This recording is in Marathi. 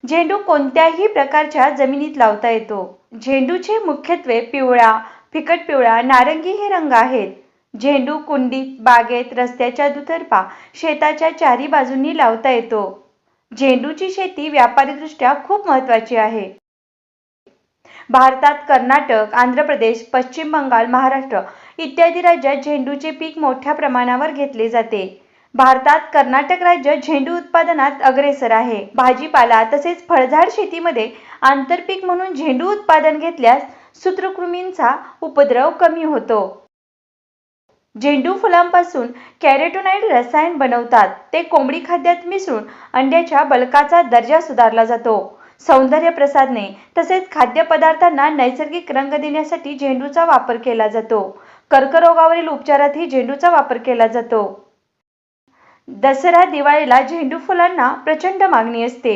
झेंडू कोणत्याही प्रकारच्या जमिनीत लावता येतो. झेंडूचे मुख्यत्वे पिवळा, फिकट पिवळा, नारंगी हे रंग आहेत. झेंडू कुंडीत, बागेत, रस्त्याच्या दुतर्फा, शेताच्या चारी बाजूंनी लावता येतो. झेंडूची शेती व्यापारीदृष्ट्या खूप महत्त्वाची आहे. भारतात कर्नाटक, आंध्र प्रदेश, पश्चिम बंगाल, महाराष्ट्र इत्यादी राज्यात झेंडूचे पीक मोठ्या प्रमाणावर घेतले जाते. भारतात कर्नाटक राज्य झेंडू उत्पादनात अग्रेसर आहे. भाजीपाला तसेच फळझाड शेतीमध्ये आंतरपीक म्हणून झेंडू उत्पादन घेतल्यास सूत्रकृमींचा उपद्रव कमी होतो. झेंडू फुलांपासून कॅरोटीनॉइड रसायन बनवतात. ते कोंबडी खाद्यात मिसळून अंड्याच्या बलकाचा दर्जा सुधारला जातो. सौंदर्य प्रसाधने तसेच खाद्यपदार्थांना नैसर्गिक रंग देण्यासाठी झेंडूचा वापर केला जातो. कर्करोगावरील उपचारातही झेंडूचा वापर केला जातो. दसरा दिवाळीला झेंडू फुलांना प्रचंड मागणी असते.